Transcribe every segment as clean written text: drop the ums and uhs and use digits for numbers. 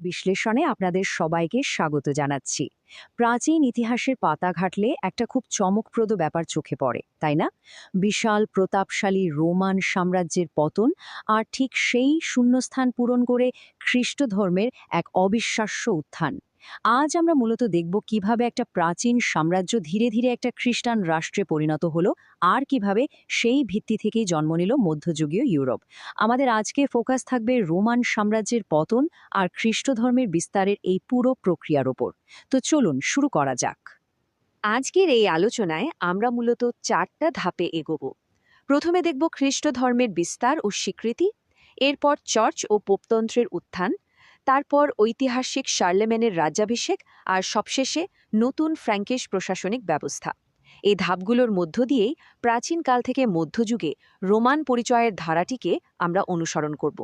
বিশ্লেষণে আপনাদের সবাইকে স্বাগত জানাচ্ছি। প্রাচীন ইতিহাসের পাতা ঘাটলে একটা খুব চমকপ্রদ ব্যাপার চোখে পড়ে, তাই না? বিশাল প্রতাপশালী রোমান সাম্রাজ্যের পতন, আর ঠিক সেই শূন্যস্থান পূরণ করে খ্রিস্ট ধর্মের এক অবিশ্বাস্য উত্থান। আজ আমরা মূলত দেখব কিভাবে একটা প্রাচীন সাম্রাজ্য ধীরে ধীরে একটা খ্রিস্টান রাষ্ট্রে পরিণত হলো, আর কিভাবে সেই ভিত্তি থেকেই জন্ম নিল মধ্যযুগীয় ইউরোপ। আমাদের আজকে ফোকাস থাকবে রোমান সাম্রাজ্যের পতন আর খ্রিস্ট ধর্মের বিস্তারের এই পুরো প্রক্রিয়ার ওপর। তো চলুন শুরু করা যাক। আজকের এই আলোচনায় আমরা মূলত 4টা ধাপে এগোব। প্রথমে দেখব খ্রিস্ট ধর্মের বিস্তার ও স্বীকৃতি, এরপর চার্চ ও পোপতন্ত্রের উত্থান, তারপর ঐতিহাসিক শার্লেমেনের রাজ্যাভিষেক, আর সবশেষে নতুন ফ্র্যাঙ্কিশ প্রশাসনিক ব্যবস্থা। এই ধাপগুলোর মধ্য দিয়েই প্রাচীনকাল থেকে মধ্যযুগে রোমান পরিচয়ের ধারাটিকে আমরা অনুসরণ করব।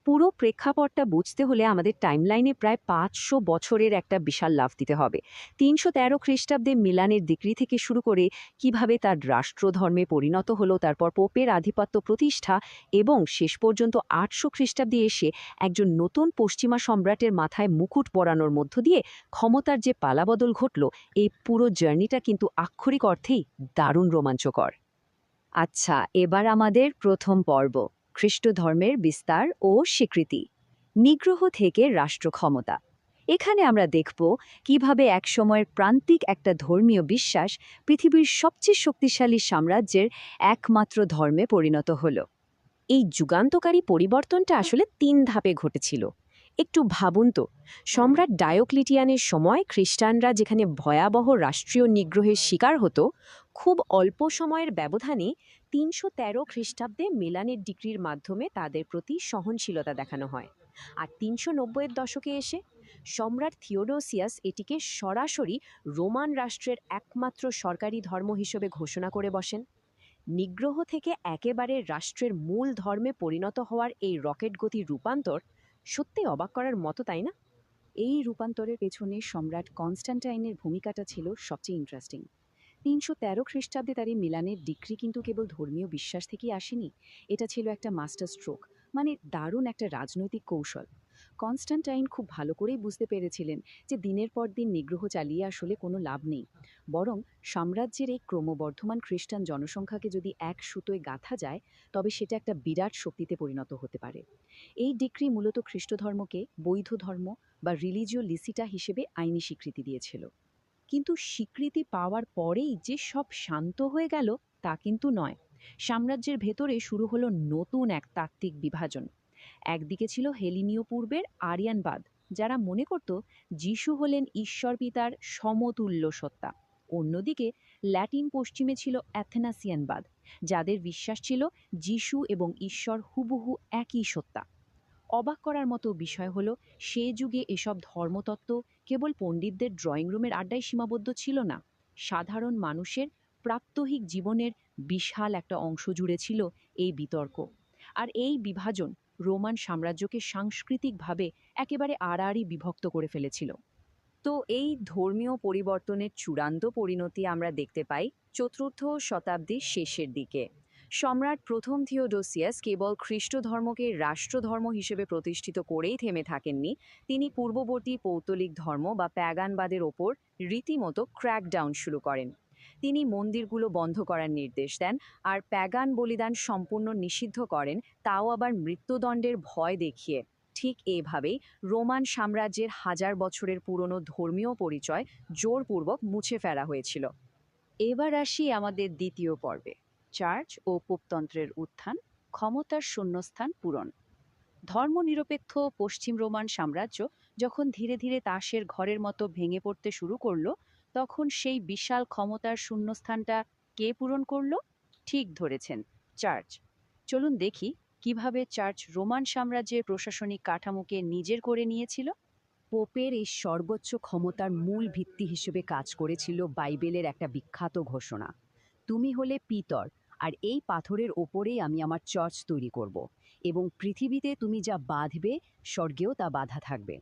পুরো প্রেক্ষাপটটা বুঝতে হলে আমাদের টাইমলাইনে প্রায় 500 বছরের একটা বিশাল লাফ দিতে হবে। 313 খ্রিস্টাব্দে মিলানের ডিক্রি থেকে শুরু করে কিভাবে তার রাষ্ট্রধর্মে পরিণত হলো, তারপর পোপের আধিপত্য প্রতিষ্ঠা, এবং শেষ পর্যন্ত 800 খ্রিস্টাব্দে এসে একজন নতুন পশ্চিমা সম্রাটের মাথায় মুকুট পরানোর মধ্য দিয়ে ক্ষমতার যে পালাবদল ঘটল, এই পুরো জার্নিটা কিন্তু আক্ষরিক অর্থেই দারুণ রোমাঞ্চকর। আচ্ছা, এবার আমাদের প্রথম পর্ব, খ্রিস্ট ধর্মের বিস্তার ও স্বীকৃতি, নিগ্রহ থেকে রাষ্ট্র ক্ষমতা। এখানে আমরা দেখব কিভাবে একসময়ের প্রান্তিক একটা ধর্মীয় বিশ্বাস পৃথিবীর সবচেয়ে শক্তিশালী সাম্রাজ্যের একমাত্র ধর্মে পরিণত হলো। এই যুগান্তকারী পরিবর্তনটা আসলে 3 ধাপে ঘটেছিল। একটু ভাবুন তো, সম্রাট ডায়োক্লিটিয়ানের সময় খ্রিস্টানরা যেখানে ভয়াবহ রাষ্ট্রীয় নিগ্রহের শিকার হতো, খুব অল্প সময়ের ব্যবধানে 313 খ্রিস্টাব্দে মিলানের ডিক্রির মাধ্যমে তাদের প্রতি সহনশীলতা দেখানো হয়। আর 390-এর দশকে এসে সম্রাট থিওডোসিয়াস এটিকে সরাসরি রোমান রাষ্ট্রের একমাত্র সরকারি ধর্ম হিসেবে ঘোষণা করে বসেন। নিগ্রহ থেকে একেবারে রাষ্ট্রের মূল ধর্মে পরিণত হওয়ার এই রকেট গতির রূপান্তর সত্যি অবাক করার মতো, তাই না? এই রূপান্তরের পেছনে সম্রাট কনস্ট্যান্টাইনের ভূমিকাটা ছিল সবচেয়ে ইন্টারেস্টিং। 313 খ্রিস্টাব্দে তার এই মিলানের ডিক্রি কিন্তু কেবল ধর্মীয় বিশ্বাস থেকেই আসেনি, এটা ছিল একটা মাস্টার স্ট্রোক, মানে দারুণ একটা রাজনৈতিক কৌশল। কনস্ট্যান্টাইন খুব ভালো করেই বুঝতে পেরেছিলেন যে দিনের পর দিন নিগ্রহ চালিয়ে আসলে কোনো লাভ নেই, বরং সাম্রাজ্যের এই ক্রমবর্ধমান খ্রিস্টান জনসংখ্যাকে যদি এক সুতোয় গাঁথা যায়, তবে সেটা একটা বিরাট শক্তিতে পরিণত হতে পারে। এই ডিক্রি মূলত খ্রিস্টধর্মকে বৈধ ধর্ম বা রিলিজিও লিসিটা হিসেবে আইনি স্বীকৃতি দিয়েছিল। কিন্তু স্বীকৃতি পাওয়ার পরেই যে সব শান্ত হয়ে গেল তা কিন্তু নয়। সাম্রাজ্যের ভেতরে শুরু হলো নতুন এক তাত্ত্বিক বিভাজন। একদিকে ছিল হেলিনীয় পূর্বের আরিয়ানবাদ, যারা মনে করত যিশু হলেন ঈশ্বর পিতার সমতুল্য সত্তা। অন্যদিকে ল্যাটিন পশ্চিমে ছিল অ্যাথেনাসিয়ানবাদ, যাদের বিশ্বাস ছিল যিশু এবং ঈশ্বর হুবহু একই সত্তা। অবাক করার মতো বিষয় হলো, সে যুগে এসব ধর্মতত্ত্ব কেবল পণ্ডিতদের ড্রয়িং রুমের আড্ডায় সীমাবদ্ধ ছিল না। সাধারণ মানুষের প্রাত্যহিক জীবনের বিশাল একটা অংশ জুড়ে ছিল এই বিতর্ক। আর এই বিভাজন রোমান সাম্রাজ্যকে সাংস্কৃতিকভাবে একেবারে আড়াআড়ি বিভক্ত করে ফেলেছিল। তো এই ধর্মীয় পরিবর্তনের চূড়ান্ত পরিণতি আমরা দেখতে পাই চতুর্থ শতাব্দীর শেষের দিকে। সম্রাট প্রথম থিওডোসিয়াস কেবল খ্রিস্ট ধর্মকে রাষ্ট্রধর্ম হিসেবে প্রতিষ্ঠিত করেই থেমে থাকেননি, তিনি পূর্ববর্তী পৌত্তলিক ধর্ম বা প্যাগানবাদের ওপর রীতিমতো ক্র্যাকডাউন শুরু করেন। তিনি মন্দিরগুলো বন্ধ করার নির্দেশ দেন, আর প্যাগান বলিদান সম্পূর্ণ নিষিদ্ধ করেন, তাও আবার মৃত্যুদণ্ডের ভয় দেখিয়ে। ঠিক এভাবেই রোমান সাম্রাজ্যের হাজার বছরের পুরনো ধর্মীয় পরিচয় জোরপূর্বক মুছে ফেলা হয়েছিল। এবার আসি আমাদের দ্বিতীয় পর্বে, চার্চ ও পোপতন্ত্রের উত্থান, ক্ষমতার শূন্যস্থান পূরণ। ধর্মনিরপেক্ষ পশ্চিম রোমান সাম্রাজ্য যখন ধীরে ধীরে তাসের ঘরের মতো ভেঙে পড়তে শুরু করলো, তখন সেই বিশাল ক্ষমতার শূন্যস্থানটা কে পূরণ করলো? ঠিক ধরেছেন, চার্চ। চলুন দেখি কিভাবে চার্চ রোমান সাম্রাজ্যের প্রশাসনিক কাঠামোকে নিজের করে নিয়েছিল। পোপের এই সর্বোচ্চ ক্ষমতার মূল ভিত্তি হিসেবে কাজ করেছিল বাইবেলের একটা বিখ্যাত ঘোষণা, তুমি হলে পিতর, আর এই পাথরের ওপরেই আমি আমার চার্চ তৈরি করব, এবং পৃথিবীতে তুমি যা বাঁধবে স্বর্গেও তা বাঁধা থাকবে।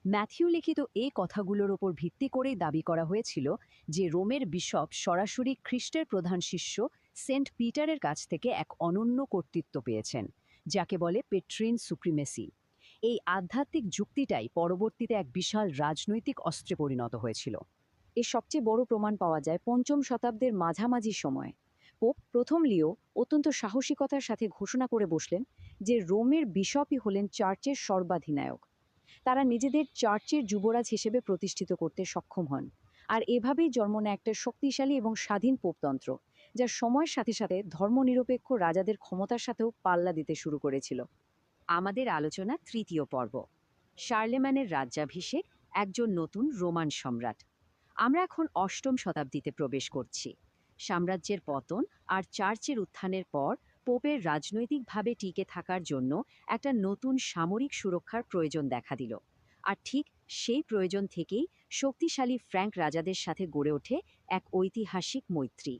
ম্যাথিউ লিখিত এই কথাগুলোর ওপর ভিত্তি করেই দাবি করা হয়েছিল যে রোমের বিশপ সরাসরি খ্রিস্টের প্রধান শিষ্য সেন্ট পিটারের কাছ থেকে এক অনন্য কর্তৃত্ব পেয়েছেন, যাকে বলে পেট্রিন সুপ্রিমেসি। এই আধ্যাত্মিক যুক্তিটাই পরবর্তীতে এক বিশাল রাজনৈতিক অস্ত্রে পরিণত হয়েছিল। এর সবচেয়ে বড় প্রমাণ পাওয়া যায় পঞ্চম শতাব্দীর মাঝামাঝি সময়ে। পোপ প্রথম লিও অত্যন্ত সাহসিকতার সাথে ঘোষণা করে বসলেন যে রোমের বিশপই হলেন চার্চের সর্বাধিনায়ক। তারা নিজেদের চার্চের যুবরাজ হিসেবে প্রতিষ্ঠিত করতে সক্ষম হন। আর এভাবেই জন্ম নেয় একটা শক্তিশালী এবং স্বাধীন পোপতন্ত্র, যা সময়ের সাথে সাথে ধর্মনিরপেক্ষ রাজাদের ক্ষমতার সাথেও পাল্লা দিতে শুরু করেছিল। আমাদের আলোচনা তৃতীয় পর্ব, শার্লেম্যানের রাজ্যাভিষেক, একজন নতুন রোমান সম্রাট। আমরা এখন অষ্টম শতাব্দীতে প্রবেশ করছি। সাম্রাজ্যের পতন আর চার্চের উত্থানের পর পোপের রাজনৈতিকভাবে টিকে থাকার জন্য একটা নতুন সামরিক সুরক্ষার প্রয়োজন দেখা দিল। আর ঠিক সেই প্রয়োজন থেকেই শক্তিশালী ফ্র্যাঙ্ক রাজাদের সাথে গড়ে ওঠে এক ঐতিহাসিক মৈত্রী।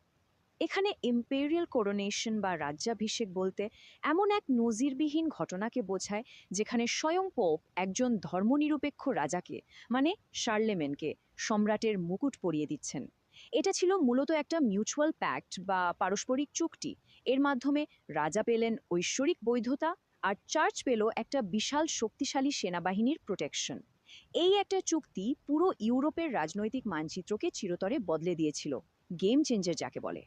এখানে ইম্পেরিয়াল কোরোনেশন বা রাজ্যাভিষেক বলতে এমন এক নজিরবিহীন ঘটনাকে বোঝায় যেখানে স্বয়ং পোপ একজন ধর্মনিরপেক্ষ রাজাকে, মানে শার্লেমেনকে, সম্রাটের মুকুট পরিয়ে দিচ্ছেন। এটা ছিল মূলত একটা মিউচুয়াল প্যাক্ট বা পারস্পরিক চুক্তি। এর মাধ্যমে রাজা পেলেন ঐশ্বরিক বৈধতা আর চার্চ পেল একটা বিশাল শক্তিশালী সেনাবাহিনীর প্রোটেকশন। এই একটা চুক্তি পুরো ইউরোপের রাজনৈতিক মানচিত্রকে চিরতরে বদলে দিয়েছিল, গেম চেঞ্জার যাকে বলে।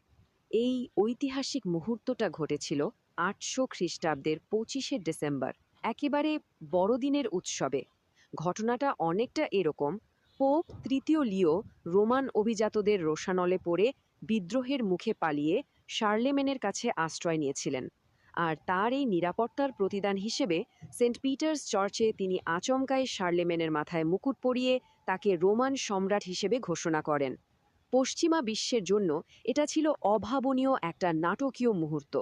এই ঐতিহাসিক মুহূর্তটা ঘটেছিল ৮০০ খ্রিস্টাব্দের ২৫শে ডিসেম্বর, একেবারে বড়দিনের উৎসবে। ঘটনাটা অনেকটা এরকম: পোপ তৃতীয় লিও রোমান অভিজাতদের রোষানলে পড়ে বিদ্রোহের মুখে পালিয়ে শার্লেমেনের কাছে আশ্রয় নিয়েছিলেন। আর তার এই নিরাপত্তার প্রতিদান হিসেবে সেন্ট পিটার্স চার্চে তিনি আচমকায় শার্লেমেনের মাথায় মুকুট পরিয়ে তাকে রোমান সম্রাট হিসেবে ঘোষণা করেন। পশ্চিমা বিশ্বের জন্য এটা ছিল অভাবনীয় একটা নাটকীয় মুহূর্ত।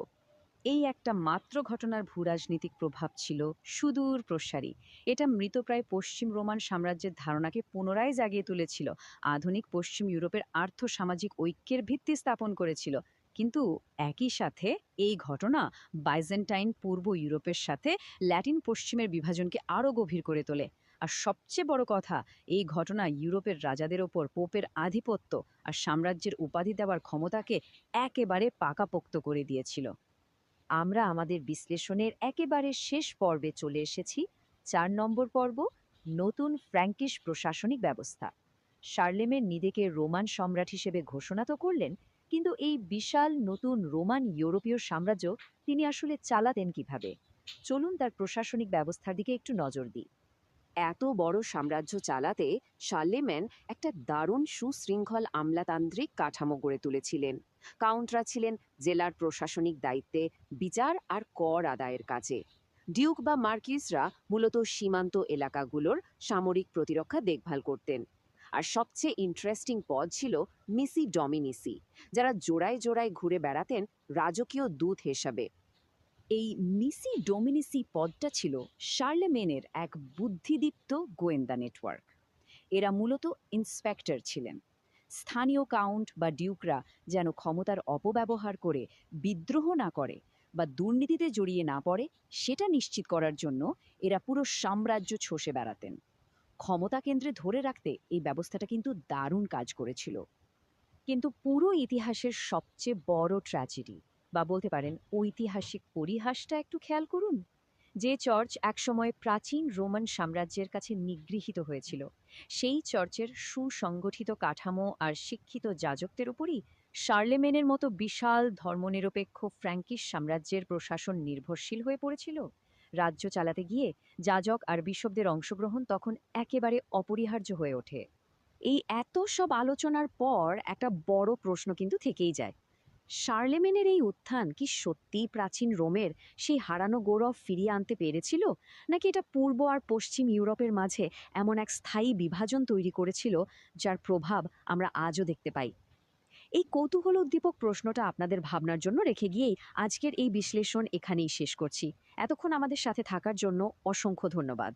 এই একটা মাত্র ঘটনার ভূরাজনৈতিক প্রভাব ছিল সুদূর প্রসারী। এটা মৃতপ্রায় পশ্চিম রোমান সাম্রাজ্যের ধারণাকে পুনরায় জাগিয়ে তুলেছিল, আধুনিক পশ্চিম ইউরোপের আর্থ-সামাজিক ঐক্যের ভিত্তি স্থাপন করেছিল। কিন্তু একই সাথে এই ঘটনা বাইজেন্টাইন পূর্ব ইউরোপের সাথে ল্যাটিন পশ্চিমের বিভাজনকে আরও গভীর করে তোলে। আর সবচেয়ে বড় কথা, এই ঘটনা ইউরোপের রাজাদের ওপর পোপের আধিপত্য আর সাম্রাজ্যের উপাধি দেওয়ার ক্ষমতাকে একেবারে পাকাপোক্ত করে দিয়েছিল। আমরা আমাদের বিশ্লেষণের একেবারে শেষ পর্বে চলে এসেছি। ৪ নম্বর পর্ব, নতুন ফ্র্যাঙ্কিশ প্রশাসনিক ব্যবস্থা। শার্লেমেন নিজেকে রোমান সম্রাট হিসেবে ঘোষণা তো করলেন, কিন্তু এই বিশাল নতুন রোমান ইউরোপীয় সাম্রাজ্য তিনি আসলে চালাতেন কিভাবে? চলুন তার প্রশাসনিক ব্যবস্থার দিকে একটু নজর দিই। এত বড় সাম্রাজ্য চালাতে শার্লেমেন একটা দারুণ সুশৃঙ্খল আমলাতান্ত্রিক কাঠামো গড়ে তুলেছিলেন। কাউন্টরা ছিলেন জেলার প্রশাসনিক দায়িত্বে, বিচার আর কর আদায়ের কাজে। ডিউক বা মার্কিসরা মূলত সীমান্ত এলাকাগুলোর সামরিক প্রতিরক্ষা দেখভাল করতেন। আর সবচেয়ে ইন্টারেস্টিং পদ ছিল মিসি ডমিনিসি, যারা জোড়ায় জোড়ায় ঘুরে বেড়াতেন রাজকীয় দূত হিসাবে। এই মিসি ডোমিনিসি পদটা ছিল শার্লেমেনের এক বুদ্ধিদীপ্ত গোয়েন্দা নেটওয়ার্ক। এরা মূলত ইন্সপেক্টর ছিলেন। স্থানীয় কাউন্ট বা ডিউকরা যেন ক্ষমতার অপব্যবহার করে বিদ্রোহ না করে বা দুর্নীতিতে জড়িয়ে না পড়ে, সেটা নিশ্চিত করার জন্য এরা পুরো সাম্রাজ্য চষে বেড়াতেন। ক্ষমতা কেন্দ্রে ধরে রাখতে এই ব্যবস্থাটা কিন্তু দারুণ কাজ করেছিল। কিন্তু পুরো ইতিহাসের সবচেয়ে বড় ট্র্যাজেডি বা বলতে পারেন ঐতিহাসিক পরিহাসটা একটু খেয়াল করুন। যে চার্চ একসময় প্রাচীন রোমান সাম্রাজ্যের কাছে নিগৃহীত হয়েছিল, সেই চার্চের সুসংগঠিত কাঠামো আর শিক্ষিত যাজকদের উপরই শার্লেমেনের মতো বিশাল ধর্মনিরপেক্ষ ফ্র্যাঙ্কিশ সাম্রাজ্যের প্রশাসন নির্ভরশীল হয়ে পড়েছিল। রাজ্য চালাতে গিয়ে যাজক আর বিশপদের অংশগ্রহণ তখন একেবারে অপরিহার্য হয়ে ওঠে। এই এত সব আলোচনার পর একটা বড় প্রশ্ন কিন্তু থেকেই যায়: শার্লেমেনের এই উত্থান কি সত্যিই প্রাচীন রোমের সেই হারানো গৌরব ফিরিয়ে আনতে পেরেছিল, নাকি এটা পূর্ব আর পশ্চিম ইউরোপের মাঝে এমন এক স্থায়ী বিভাজন তৈরি করেছিল যার প্রভাব আমরা আজও দেখতে পাই? এই কৌতূহল উদ্দীপক প্রশ্নটা আপনাদের ভাবনার জন্য রেখে গিয়েই আজকের এই বিশ্লেষণ এখানেই শেষ করছি। এতক্ষণ আমাদের সাথে থাকার জন্য অসংখ্য ধন্যবাদ।